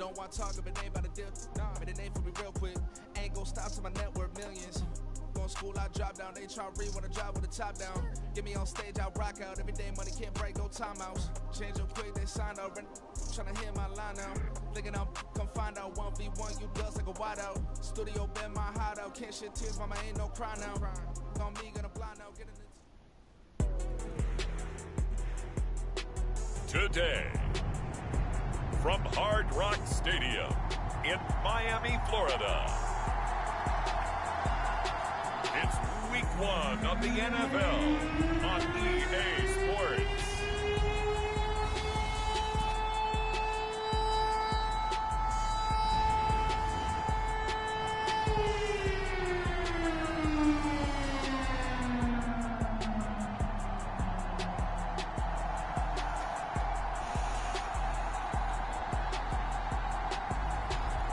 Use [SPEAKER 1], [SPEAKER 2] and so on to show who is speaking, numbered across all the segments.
[SPEAKER 1] Don't want talk if it ain't about to dip. But it ain't for me real quick. Ain't gon' stop till my net worth millions. Going school, I drop down. They try to read when I drive with the top down. Get me on stage, I rock out. Every day money can't break, no timeouts. Change them quick, they signed up. Tryna hear my line now. Thinking I'm come find out 1v1, you dust like a wideout. Studio been my hideout. Can't shed tears, mama ain't no cry now. On me, gonna blind out. Get in the
[SPEAKER 2] Today, from Hard Rock Stadium in Miami, Florida, it's week 1 of the NFL on EA Sports.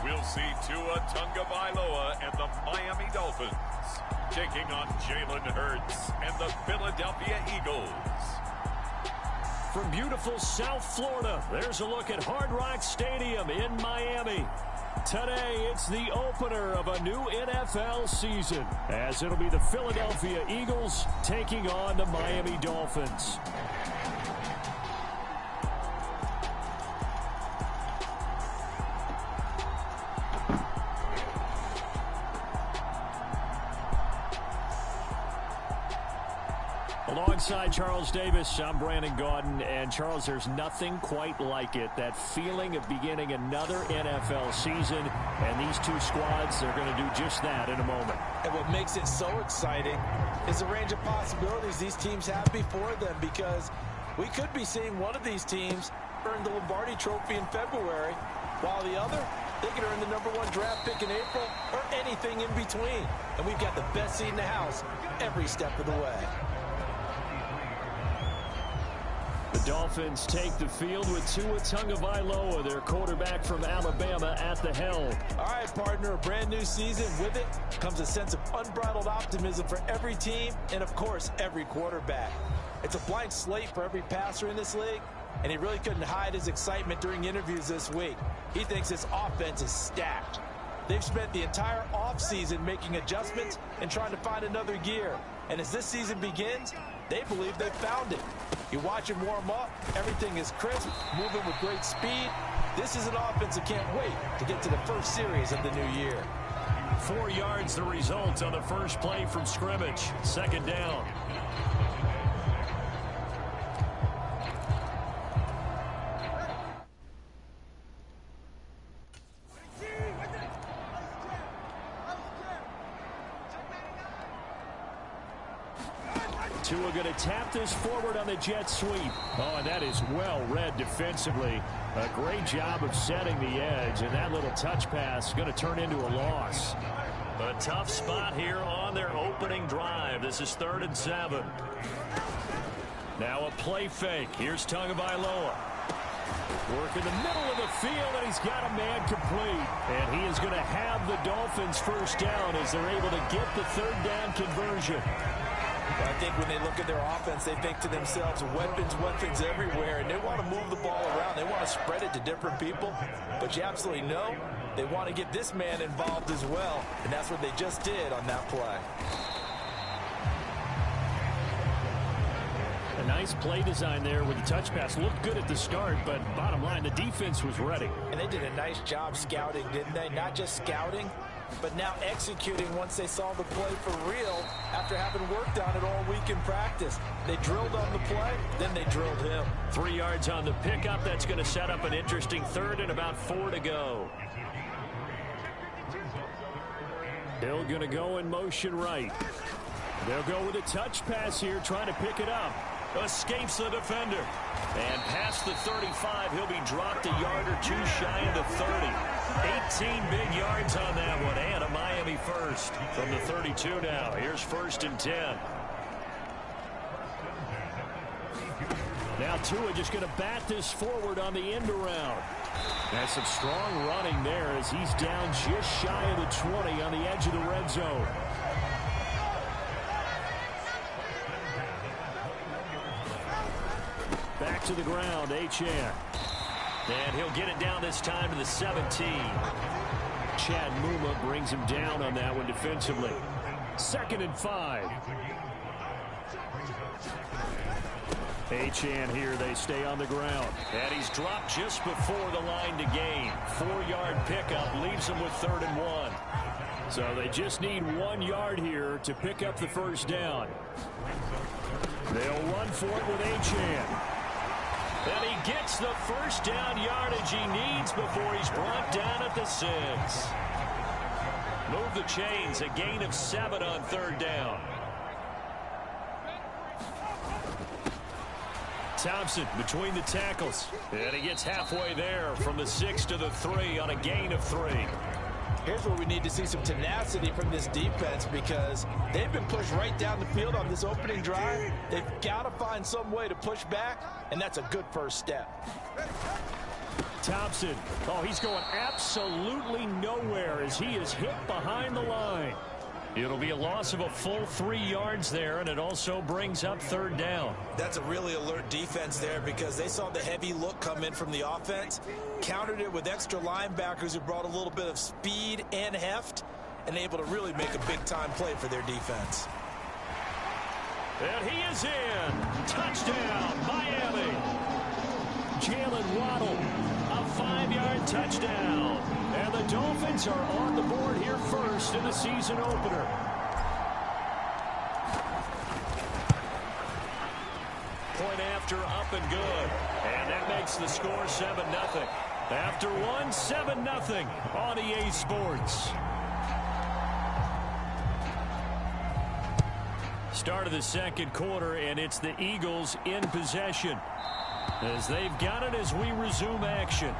[SPEAKER 2] We'll see Tua Tagovailoa and the Miami Dolphins taking on Jalen Hurts and the Philadelphia Eagles.
[SPEAKER 3] From beautiful South Florida, there's a look at Hard Rock Stadium in Miami. Today, it's the opener of a new NFL season, as it'll be the Philadelphia Eagles taking on the Miami Dolphins. Alongside Charles Davis, I'm Brandon Gaudin. And Charles, there's nothing quite like it. That feeling of beginning another NFL season. And these two squads are going to do just that in a moment.
[SPEAKER 4] And what makes it so exciting is the range of possibilities these teams have before them, because we could be seeing one of these teams earn the Lombardi Trophy in February, while the other, they could earn the #1 draft pick in April or anything in between. And we've got the best seat in the house every step of the way.
[SPEAKER 3] The Dolphins take the field with Tua Tagovailoa, their quarterback from Alabama, at the helm.
[SPEAKER 4] All right, partner, a brand new season. With it comes a sense of unbridled optimism for every team and, of course, every quarterback. It's a blank slate for every passer in this league, and he really couldn't hide his excitement during interviews this week. He thinks this offense is stacked. They've spent the entire offseason making adjustments and trying to find another gear. And as this season begins, they believe they've found it. You watch him warm up, everything is crisp, moving with great speed. This is an offense that can't wait to get to the first series of the new year.
[SPEAKER 3] 4 yards the result on the first play from scrimmage. Second down. Tua going to tap this forward on the jet sweep. Oh, and that is well read defensively. A great job of setting the edge, and that little touch pass is going to turn into a loss. A tough spot here on their opening drive. This is 3rd and 7. Now a play fake. Here's Tagovailoa. Work in the middle of the field, and he's got a man complete. And he is going to have the Dolphins first down as they're able to get the 3rd down conversion.
[SPEAKER 4] I think when they look at their offense, they think to themselves, weapons everywhere, and they want to move the ball around. They want to spread it to different people, but you absolutely know they want to get this man involved as well, and that's what they just did on that play.
[SPEAKER 3] A nice play design there with the touch pass. Looked good at the start, but bottom line, the defense was ready.
[SPEAKER 4] And they did a nice job scouting, didn't they? Not just scouting, but now executing once they saw the play for real after having worked on it all week in practice. They drilled on the play, then they drilled him.
[SPEAKER 3] 3 yards on the pickup. That's going to set up an interesting 3rd and about 4 to go. Hill going to go in motion right. They'll go with a touch pass here, trying to pick it up. Escapes the defender. And past the 35, he'll be dropped a yard or two shy of the 30. 18 big yards on that one, and a Miami first from the 32 now. Here's 1st and 10. Now Tua just going to bat this forward on the end around. That's some strong running there as he's down just shy of the 20 on the edge of the red zone. Back to the ground, Achane. And he'll get it down this time to the 17. Chad Muma brings him down on that one defensively. 2nd and 5. Achane here, they stay on the ground. And he's dropped just before the line to gain. 4-yard pickup leaves him with 3rd and 1. So they just need 1 yard here to pick up the first down. They'll run for it with Achane. And he gets the first down yardage he needs before he's brought down at the 6. Move the chains, a gain of 7 on 3rd down. Thompson between the tackles. And he gets halfway there from the 6 to the 3 on a gain of 3.
[SPEAKER 4] Here's where we need to see some tenacity from this defense because they've been pushed right down the field on this opening drive. They've got to find some way to push back, and that's a good first step.
[SPEAKER 3] Thompson, oh, he's going absolutely nowhere as he is hit behind the line. It'll be a loss of a full 3 yards there, and it also brings up 3rd down.
[SPEAKER 4] That's a really alert defense there because they saw the heavy look come in from the offense, countered it with extra linebackers who brought a little bit of speed and heft, and able to really make a big-time play for their defense.
[SPEAKER 3] And he is in. Touchdown, Miami. Jalen Waddle, a 5-yard touchdown. And the Dolphins are on the board here first in the season opener. Point after, up and good. And that makes the score 7-0. After one, 7-0 on EA Sports. Start of the 2nd quarter, and it's the Eagles in possession as they've got it as we resume action.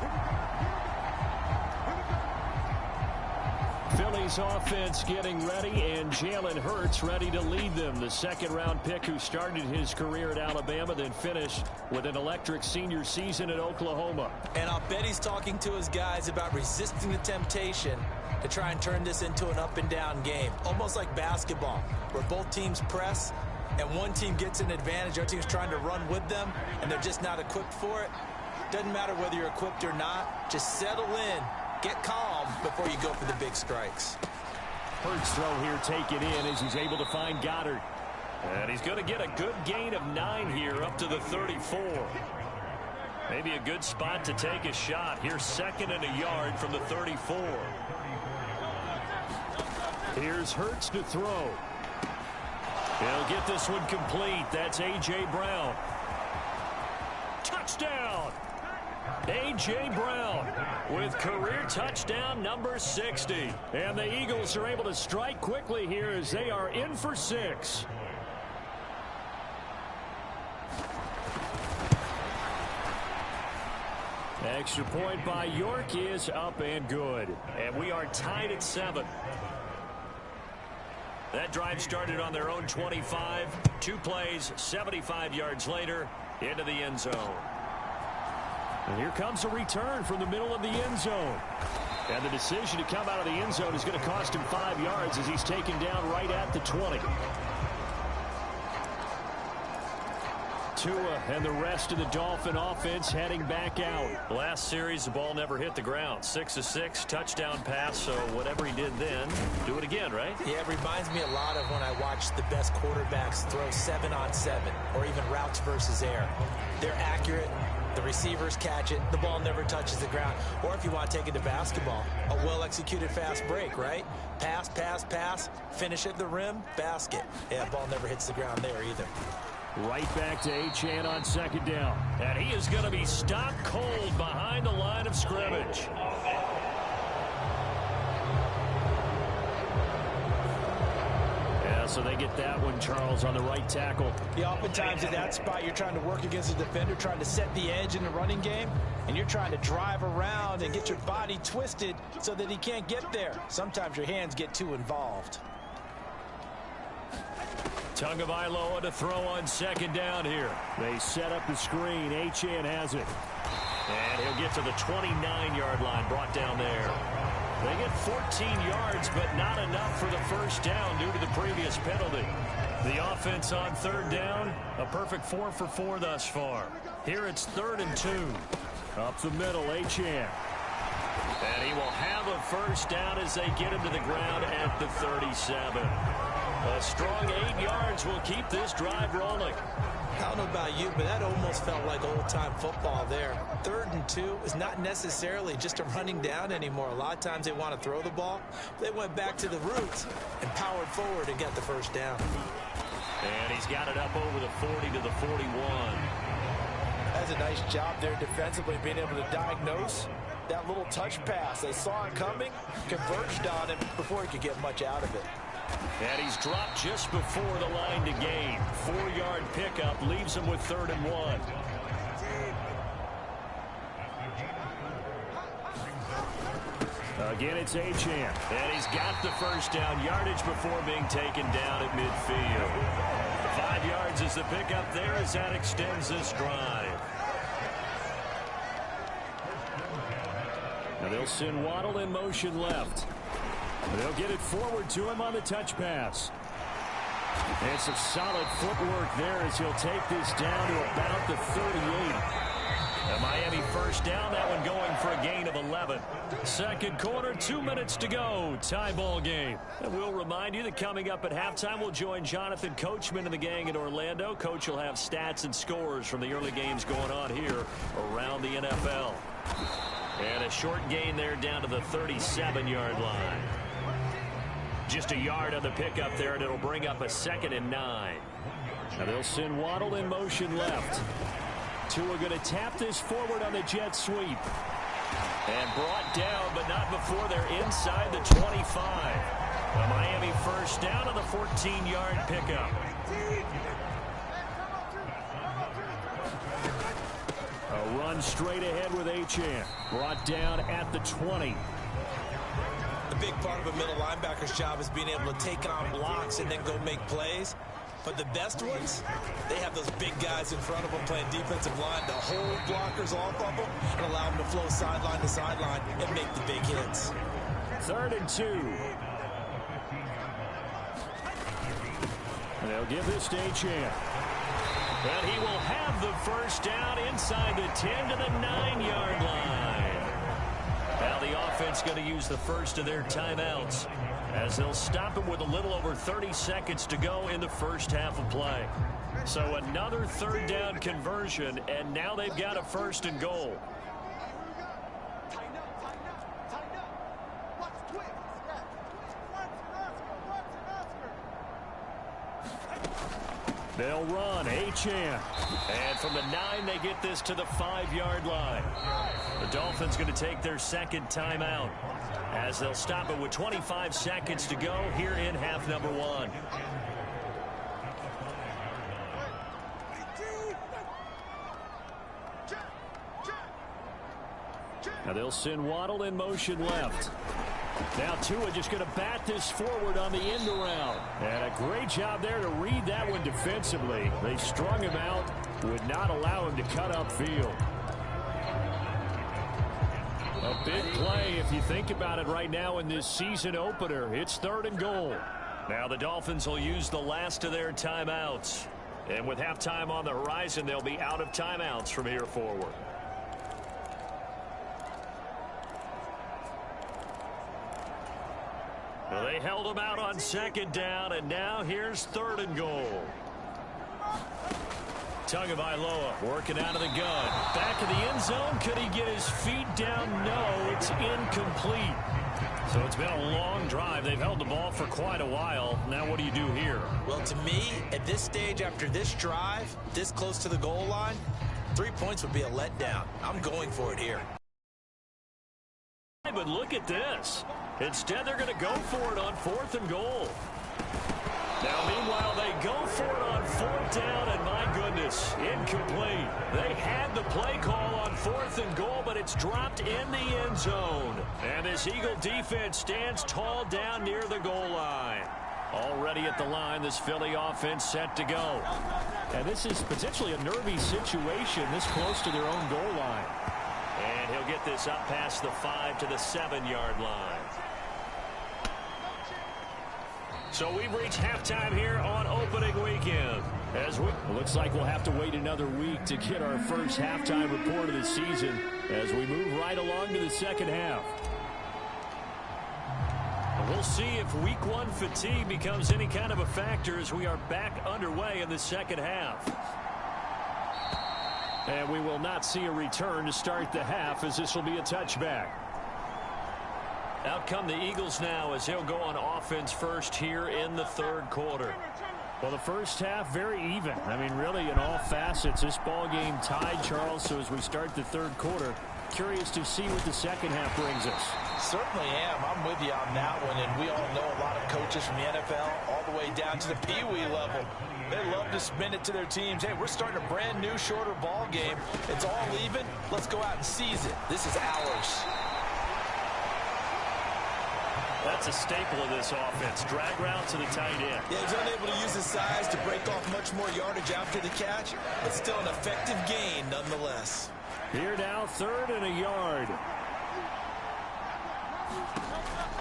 [SPEAKER 3] Philly's offense getting ready, and Jalen Hurts ready to lead them. The 2nd-round pick who started his career at Alabama, then finished with an electric senior season at Oklahoma.
[SPEAKER 4] And I'll bet he's talking to his guys about resisting the temptation to try and turn this into an up-and-down game, almost like basketball, where both teams press, and one team gets an advantage, the other team's trying to run with them, and they're just not equipped for it. Doesn't matter whether you're equipped or not. Just settle in. Get calm before you go for the big strikes.
[SPEAKER 3] Hurts throw here taken in as he's able to find Goddard. And he's going to get a good gain of 9 here up to the 34. Maybe a good spot to take a shot. Here's 2nd and a yard from the 34. Here's Hurts to throw. He'll get this one complete. That's A.J. Brown. Touchdown! A.J. Brown with career touchdown number 60. And the Eagles are able to strike quickly here as they are in for 6. Extra point by York is up and good. And we are tied at 7. That drive started on their own 25. 2 plays, 75 yards later, into the end zone. And here comes a return from the middle of the end zone. And the decision to come out of the end zone is going to cost him 5 yards as he's taken down right at the 20. Tua and the rest of the Dolphin offense heading back out.
[SPEAKER 2] Last series, the ball never hit the ground. 6 of 6, touchdown pass, so whatever he did then, do it again, right?
[SPEAKER 4] Yeah, it reminds me a lot of when I watch the best quarterbacks throw 7-on-7 or even routes versus air. They're accurate. The receivers catch it. The ball never touches the ground. Or if you want to take it to basketball, a well-executed fast break, right? Pass, pass, pass, finish at the rim, basket. Yeah, ball never hits the ground there either.
[SPEAKER 3] Right back to Achane on 2nd down.
[SPEAKER 2] And he is going to be stopped cold behind the line of scrimmage.
[SPEAKER 3] So they get that one, Charles, on the right tackle.
[SPEAKER 4] Yeah, oftentimes at that spot, you're trying to work against a defender, trying to set the edge in the running game, and you're trying to drive around and get your body twisted so that he can't get there. Sometimes your hands get too involved.
[SPEAKER 3] Tagovailoa to throw on 2nd down here. They set up the screen. Achane has it.
[SPEAKER 2] And he'll get to the 29-yard line, brought down there.
[SPEAKER 3] They get 14 yards, but not enough for the first down due to the previous penalty. The offense on 3rd down, a perfect 4 for 4 thus far. Here it's 3rd and 2. Up the middle, Achane. And he will have a first down as they get him to the ground at the 37. A strong 8 yards will keep this drive rolling.
[SPEAKER 4] I don't know about you, but that almost felt like old-time football there. 3rd and 2 is not necessarily just a running down anymore. A lot of times they want to throw the ball. They went back to the roots and powered forward and got the first down.
[SPEAKER 3] And he's got it up over the 40 to the 41.
[SPEAKER 4] That's a nice job there defensively, being able to diagnose that little touch pass. They saw it coming, converged on him before he could get much out of it.
[SPEAKER 3] And he's dropped just before the line to gain. 4-yard pickup leaves him with 3rd and 1. Again, it's Achane. And he's got the first down yardage before being taken down at midfield. 5 yards is the pickup there as that extends this drive. Now they'll send Waddle in motion left. They'll get it forward to him on the touch pass. And some solid footwork there as he'll take this down to about the 38. A Miami first down, that one going for a gain of 11. Second quarter, 2 minutes to go. Tie ball game. And we'll remind you that coming up at halftime, we'll join Jonathan Coachman and the gang in Orlando. Coach will have stats and scores from the early games going on here around the NFL. And a short gain there down to the 37-yard line. Just a yard on the pickup there, and it'll bring up a 2nd and 9. Now they'll send Waddle in motion left. Tua going to tap this forward on the jet sweep. And brought down, but not before they're inside the 25. A Miami first down on the 14-yard pickup. A run straight ahead with Achane. Brought down at the 20.
[SPEAKER 4] The big part of a middle linebacker's job is being able to take on blocks and then go make plays. But the best ones, they have those big guys in front of them playing defensive line to hold blockers off of them and allow them to flow sideline to sideline and make the big hits.
[SPEAKER 3] 3rd and 2. They'll give this to Achane. And he will have the first down inside the 10 to the 9-yard line. Now the offense going to use the first of their timeouts as they'll stop him with a little over 30 seconds to go in the first half of play. So another 3rd down conversion, and now they've got a 1st and goal. They'll run, Achane. And from the 9, they get this to the 5-yard line. The Dolphins going to take their 2nd timeout as they'll stop it with 25 seconds to go here in half number 1. Now they'll send Waddle in motion left. Now Tua just going to bat this forward on the end around. And a great job there to read that one defensively. They strung him out, would not allow him to cut upfield. A big play if you think about it right now in this season opener. It's 3rd and goal. Now the Dolphins will use the last of their timeouts. And with halftime on the horizon, they'll be out of timeouts from here forward. Well, they held him out on 2nd down, and now here's 3rd and goal. Tagovailoa working out of the gun. Back of the end zone. Could he get his feet down? No, it's incomplete. So it's been a long drive. They've held the ball for quite a while. Now what do you do here?
[SPEAKER 4] Well, to me, at this stage, after this drive, this close to the goal line, 3 points would be a letdown. I'm going for it here.
[SPEAKER 3] But look at this. Instead, they're going to go for it on 4th and goal. Now, meanwhile, they go for it on 4th down, and my goodness, incomplete. They had the play call on 4th and goal, but it's dropped in the end zone. And this Eagle defense stands tall down near the goal line. Already at the line, this Philly offense set to go. And this is potentially a nervy situation this close to their own goal line. And he'll get this up past the 5 to the 7-yard line. So we've reached halftime here on opening weekend. Looks like we'll have to wait another week to get our first halftime report of the season as we move right along to the second half. We'll see if week one fatigue becomes any kind of a factor as we are back underway in the second half. And we will not see a return to start the half as this will be a touchback. Out come the Eagles now as they'll go on offense first here in the third quarter. Well, the first half, very even. I mean, really, in all facets, this ball game tied, Charles. So as we start the third quarter, curious to see what the second half brings us.
[SPEAKER 4] Certainly am. I'm with you on that one. And we all know a lot of coaches from the NFL all the way down to the Pee-wee level. They love to spin it to their teams. Hey, we're starting a brand new, shorter ball game. It's all even. Let's go out and seize it. This is ours.
[SPEAKER 3] That's a staple of this offense. Drag route to the tight end.
[SPEAKER 4] Yeah, he's unable to use his size to break off much more yardage after the catch, but still an effective gain nonetheless.
[SPEAKER 3] Here now, 3rd and a yard.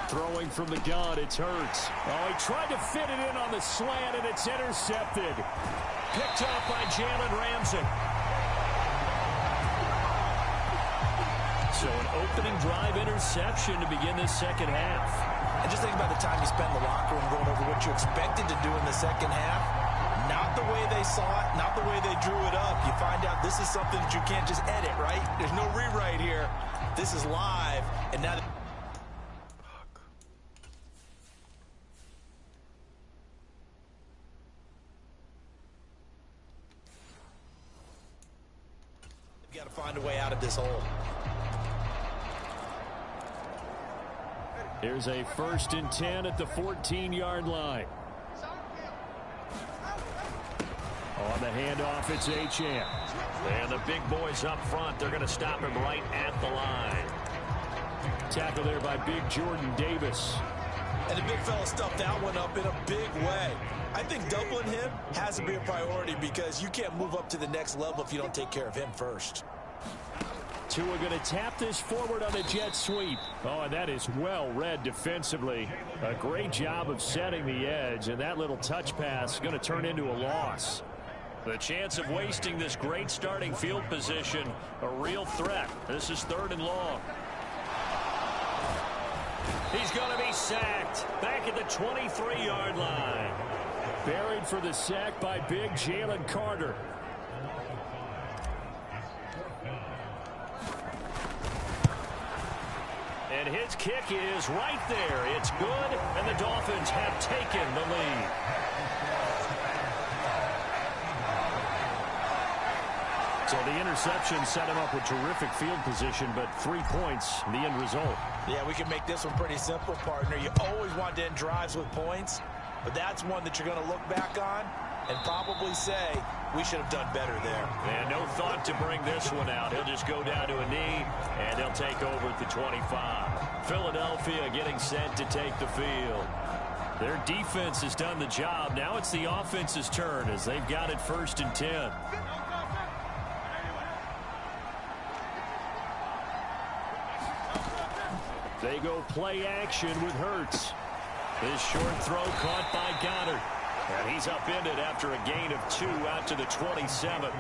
[SPEAKER 3] Throwing from the gun, it's Hurts. Oh, he tried to fit it in on the slant, and it's intercepted. Picked up by Jalen Ramsey. So an opening drive interception to begin this second half.
[SPEAKER 4] And just think about the time you spend in the locker room going over what you expected to do in the second half. Not the way they saw it, not the way they drew it up. You find out this is something that you can't just edit, right? There's no rewrite here. This is live, and now... You've got to find a way out of this hole.
[SPEAKER 3] Here's a 1st and 10 at the 14-yard line. On the handoff, it's Achane. And the big boys up front, they're going to stop him right at the line. Tackle there by big Jordan Davis.
[SPEAKER 4] And the big fella stuffed that one up in a big way. I think doubling him has to be a priority because you can't move up to the next level if you don't take care of him first.
[SPEAKER 3] Tua going to tap this forward on the jet sweep. Oh, and that is well read defensively. A great job of setting the edge, and that little touch pass is going to turn into a loss. The chance of wasting this great starting field position, a real threat. This is 3rd and long. He's going to be sacked back at the 23-yard line. Buried for the sack by big Jalen Carter. And his kick is right there. It's good, and the Dolphins have taken the lead. So the interception set him up with terrific field position, but 3 points, the end result.
[SPEAKER 4] Yeah, we can make this one pretty simple, partner. You always want to end drives with points, but that's one that you're going to look back on and probably say, we should have done better there.
[SPEAKER 3] And no thought to bring this one out. He'll just go down to a knee, and they'll take over at the 25. Philadelphia getting set to take the field. Their defense has done the job. Now it's the offense's turn as they've got it 1st and 10. They go play action with Hurts. This short throw caught by Goddard. And he's upended after a gain of 2 out to the 27.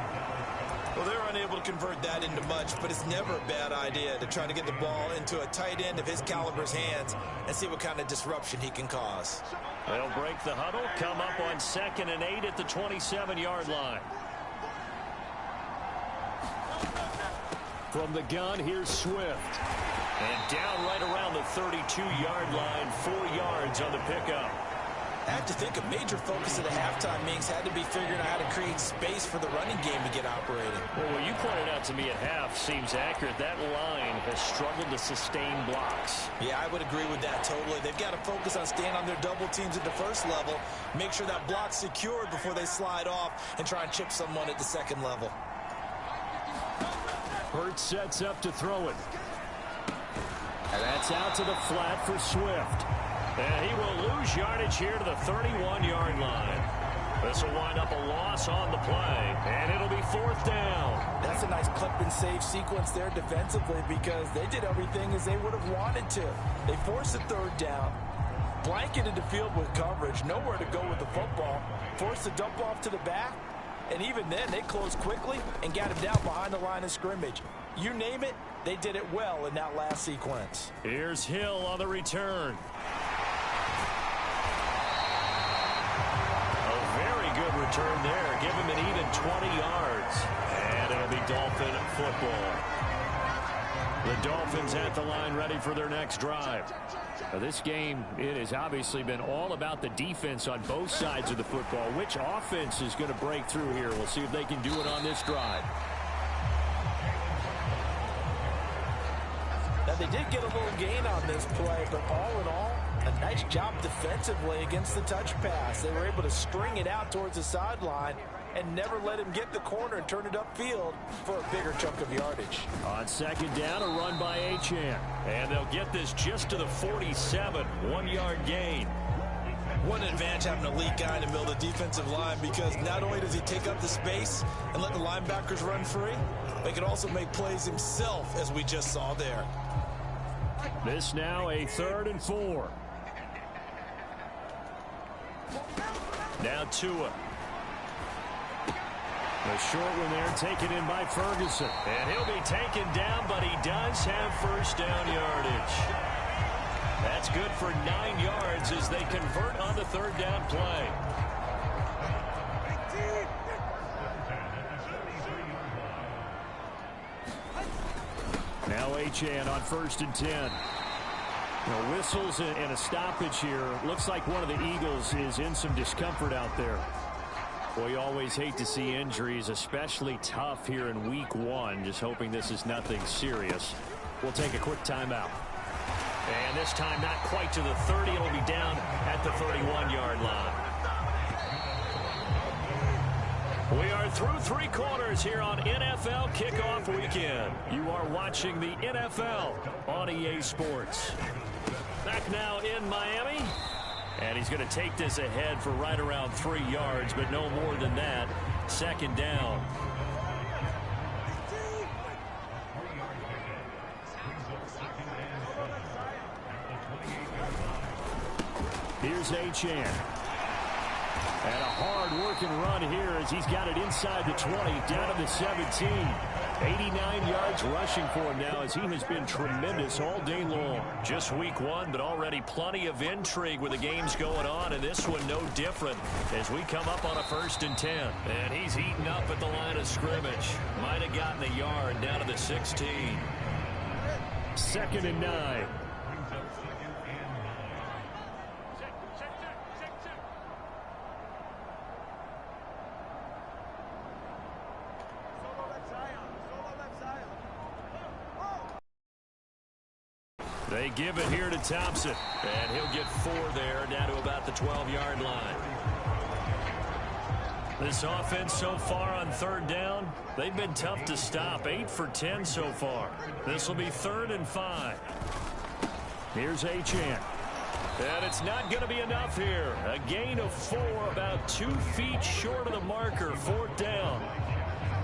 [SPEAKER 4] Well, they're unable to convert that into much, but it's never a bad idea to try to get the ball into a tight end of his caliber's hands and see what kind of disruption he can cause.
[SPEAKER 3] They'll break the huddle, come up on 2nd and 8 at the 27-yard line. From the gun, here's Swift. And down right around the 32-yard line, 4 yards on the pickup.
[SPEAKER 4] I have to think a major focus of the halftime meetings had to be figuring out how to create space for the running game to get operating.
[SPEAKER 3] Well, what you pointed out to me at half seems accurate. That line has struggled to sustain blocks.
[SPEAKER 4] Yeah, I would agree with that totally. They've got to focus on staying on their double teams at the first level, make sure that block's secured before they slide off and try and chip someone at the second level.
[SPEAKER 3] Hurts sets up to throw it. And that's out to the flat for Swift. And he will lose yardage here to the 31-yard line. This will wind up a loss on the play, and it'll be 4th down.
[SPEAKER 4] That's a nice clip and save sequence there defensively because they did everything as they would have wanted to. They forced a 3rd down, blanketed the field with coverage, nowhere to go with the football, forced to dump off to the back, and even then they closed quickly and got him down behind the line of scrimmage. You name it, they did it well in that last sequence.
[SPEAKER 3] Here's Hill on the return. A very good return there. Give him an even 20 yards. And it'll be Dolphin football. The Dolphins at the line ready for their next drive. Now this game, it has obviously been all about the defense on both sides of the football. Which offense is going to break through here? We'll see if they can do it on this drive.
[SPEAKER 4] Now, they did get a little gain on this play, but all in all, a nice job defensively against the touch pass. They were able to string it out towards the sideline and never let him get the corner and turn it upfield for a bigger chunk of yardage.
[SPEAKER 3] On second down, a run by Achane. And they'll get this just to the 47, 1-yard gain.
[SPEAKER 5] What an advantage having a elite guy in the middle of the defensive line, because not only does he take up the space and let the linebackers run free, but he can also make plays himself, as we just saw there.
[SPEAKER 3] This now a 3rd and 4. Now Tua. The short one there taken in by Ferguson. And he'll be taken down, but he does have first down yardage. That's good for 9 yards as they convert on the 3rd down play. Now Achane on 1st and 10. Whistles and a stoppage here. Looks like one of the Eagles is in some discomfort out there. Well, you always hate to see injuries, especially tough here in week 1. Just hoping this is nothing serious. We'll take a quick timeout. And this time not quite to the 30. It'll be down at the 31-yard line. We are through 3 quarters here on NFL Kickoff Weekend. You are watching the NFL on EA Sports. Back now in Miami. And he's going to take this ahead for right around 3 yards, but no more than that. 2nd down. Here's Achane. And a hard-working run here as he's got it inside the 20, down to the 17. 89 yards rushing for him now as he has been tremendous all day long. Just week 1, but already plenty of intrigue with the games going on, and this one no different as we come up on a 1st and 10. And he's eaten up at the line of scrimmage. Might have gotten a yard down to the 16. 2nd and 9. They give it here to Thompson. And he'll get 4 there, down to about the 12-yard line. This offense so far on 3rd down, they've been tough to stop. 8 for 10 so far. This will be 3rd and 5. Here's Achane. And it's not going to be enough here. A gain of 4, about 2 feet short of the marker. 4th down.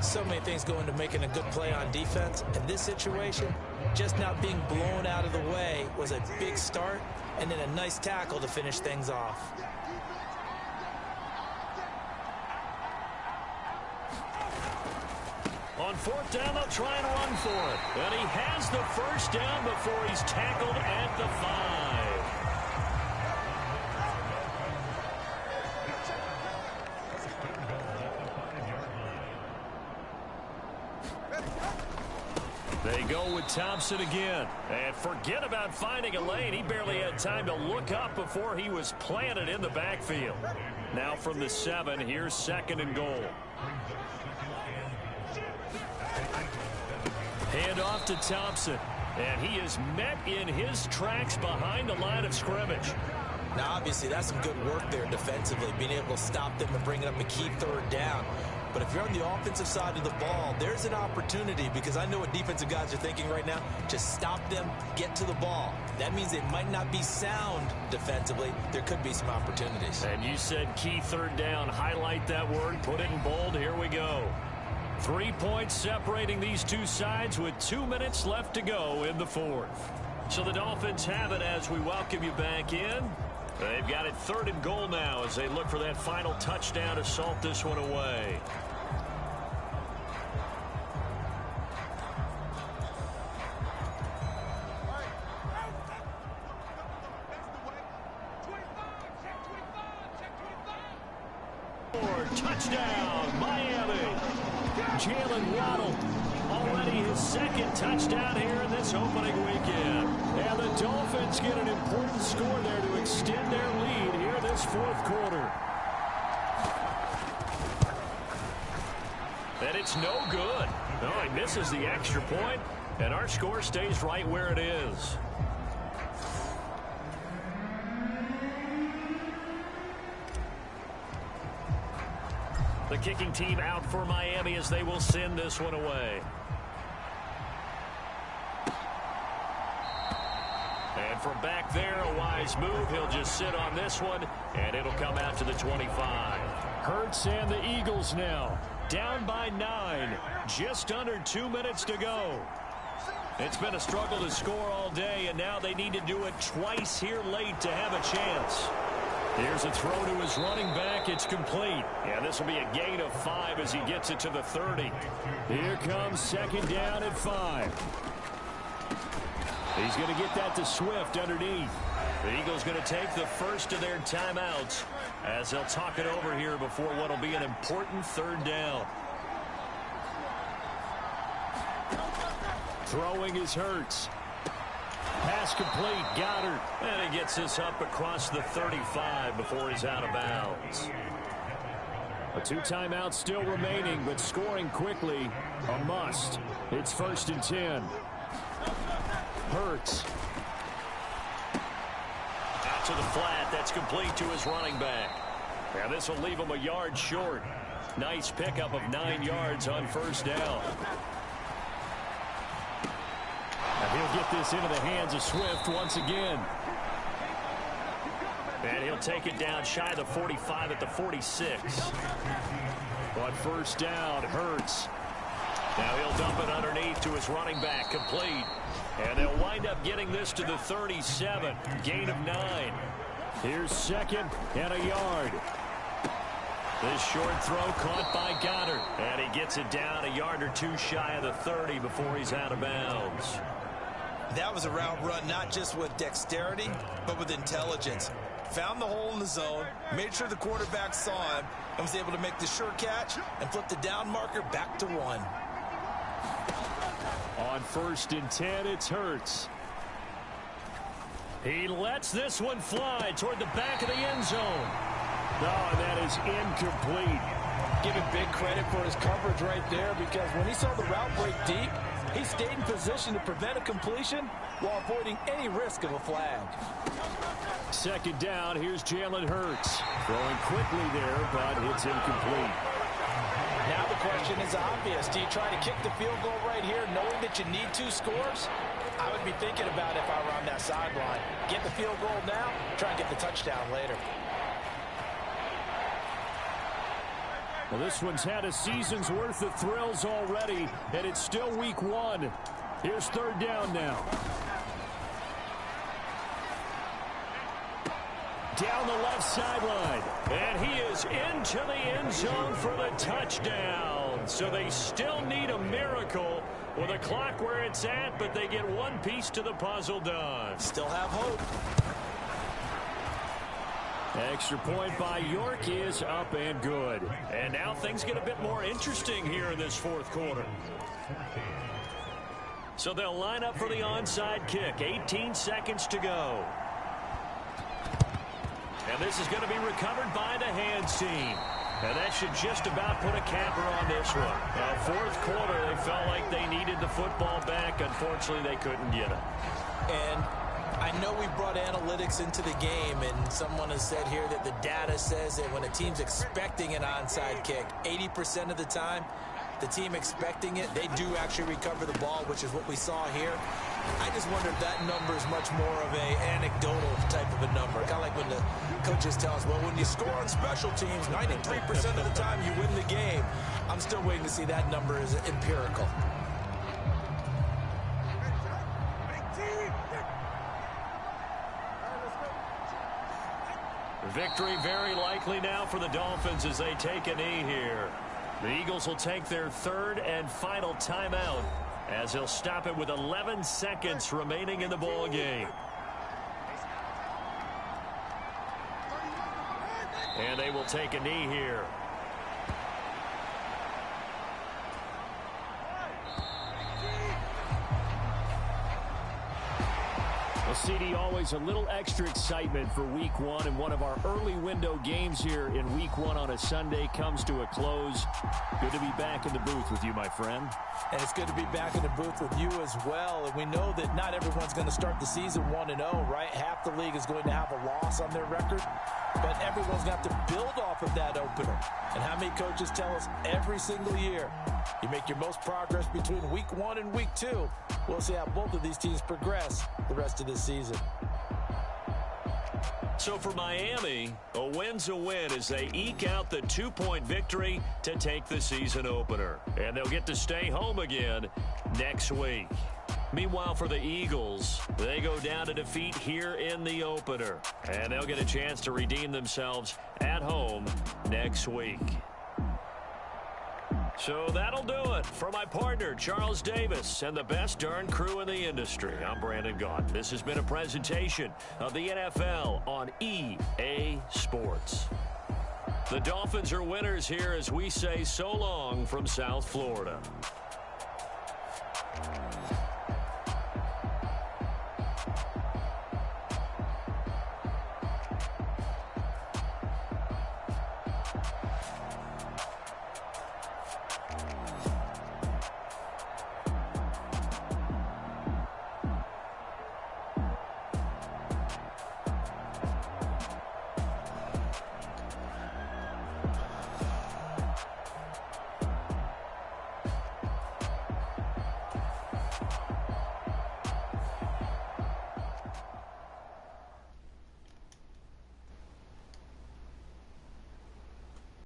[SPEAKER 4] So many things go into making a good play on defense. In this situation, just not being blown out of the way was a big start, and then a nice tackle to finish things off.
[SPEAKER 3] On 4th down, they'll try and run for it. And he has the first down before he's tackled at the 5. They go with Thompson again. And forget about finding a lane. He barely had time to look up before he was planted in the backfield. Now from the 7, here's 2nd and goal. Hand off to Thompson. And he is met in his tracks behind the line of scrimmage.
[SPEAKER 4] Now, obviously, that's some good work there defensively, being able to stop them and bring up a key 3rd down. But if you're on the offensive side of the ball, there's an opportunity, because I know what defensive guys are thinking right now. Just stop them, get to the ball. That means they might not be sound defensively. There could be some opportunities.
[SPEAKER 3] And you said key 3rd down. Highlight that word. Put it in bold. Here we go. 3 points separating these two sides with 2 minutes left to go in the 4th. So the Dolphins have it as we welcome you back in. They've got it 3rd and goal now as they look for that final touchdown to salt this one away. Touchdown, Miami. Jalen Waddle, already his 2nd touchdown here in this opening weekend. And the Dolphins get an important score there to extend their lead here in this 4th quarter. And it's no good. No, he misses the extra point, and our score stays right where it is. The kicking team out for Miami as they will send this one away. And from back there, a wise move. He'll just sit on this one, and it'll come out to the 25. Hurts and the Eagles now down by 9. Just under 2 minutes to go. It's been a struggle to score all day, and now they need to do it twice here late to have a chance. Here's a throw to his running back. It's complete. Yeah, this will be a gain of 5 as he gets it to the 30. Here comes 2nd down at 5. He's going to get that to Swift underneath. The Eagles going to take the first of their timeouts as they'll talk it over here before what will be an important 3rd down. Throwing is Hurts. Pass complete, Goddard. And he gets this up across the 35 before he's out of bounds. 2 timeouts still remaining, but scoring quickly, a must. It's 1st and 10. Hurts. Out to the flat. That's complete to his running back. Now this will leave him a yard short. Nice pickup of 9 yards on 1st down. He'll get this into the hands of Swift once again. And he'll take it down shy of the 45 at the 46. On 1st down, Hurts. Now he'll dump it underneath to his running back, complete. And they'll wind up getting this to the 37. Gain of 9. Here's 2nd and a yard. This short throw caught by Goddard. And he gets it down a yard or 2 shy of the 30 before he's out of bounds.
[SPEAKER 5] That was a route run not just with dexterity, but with intelligence. Found the hole in the zone, made sure the quarterback saw him, and was able to make the sure catch and flip the down marker back to 1.
[SPEAKER 3] On 1st and 10, it's Hurts. He lets this one fly toward the back of the end zone. Oh, and that is incomplete.
[SPEAKER 4] Give him big credit for his coverage right there, because when he saw the route break deep, he stayed in position to prevent a completion while avoiding any risk of a flag.
[SPEAKER 3] 2nd down, here's Jalen Hurts. Throwing quickly there, but it's incomplete.
[SPEAKER 4] Now the question is obvious. Do you try to kick the field goal right here knowing that you need 2 scores? I would be thinking about it if I were on that sideline. Get the field goal now, try and get the touchdown later.
[SPEAKER 3] Well, this one's had a season's worth of thrills already, and it's still week 1. Here's 3rd down now. Down the left sideline, and he is into the end zone for the touchdown. So they still need a miracle with a clock where it's at, but they get one piece to the puzzle done.
[SPEAKER 5] Still have hope.
[SPEAKER 3] Extra point by York is up and good. And now things get a bit more interesting here in this 4th quarter. So they'll line up for the onside kick. 18 seconds to go. And this is going to be recovered by the hands team. And that should just about put a capper on this one. 4th quarter, they felt like they needed the football back. Unfortunately, they couldn't get it.
[SPEAKER 5] And I know we brought analytics into the game, and someone has said here that the data says that when a team's expecting an onside kick, 80% of the time, the team expecting it, they do actually recover the ball, which is what we saw here. I just wonder if that number is much more of a anecdotal type of a number. Kind of like when the coaches tell us, well, when you score on special teams, 93% of the time you win the game. I'm still waiting to see that number is empirical.
[SPEAKER 3] Victory very likely now for the Dolphins as they take a knee here. The Eagles will take their third and final timeout as they'll stop it with 11 seconds remaining in the ball game. And they will take a knee here. Well, CD, always a little extra excitement for Week 1, and one of our early window games here in Week 1 on a Sunday comes to a close. Good to be back in the booth with you, my friend.
[SPEAKER 4] And it's good to be back in the booth with you as well. And we know that not everyone's going to start the season 1-0, right? Half the league is going to have a loss on their record, but everyone's got to build off of that opener. And how many coaches tell us every single year, you make your most progress between Week 1 and Week 2. We'll see how both of these teams progress the rest of this season.
[SPEAKER 3] So for Miami, a win's a win as they eke out the 2-point victory to take the season opener. And they'll get to stay home again next week. Meanwhile, for the Eagles, they go down to defeat here in the opener. And they'll get a chance to redeem themselves at home next week. So that'll do it for my partner, Charles Davis, and the best darn crew in the industry. I'm Brandon Gaunt. This has been a presentation of the NFL on EA Sports. The Dolphins are winners here as we say so long from South Florida.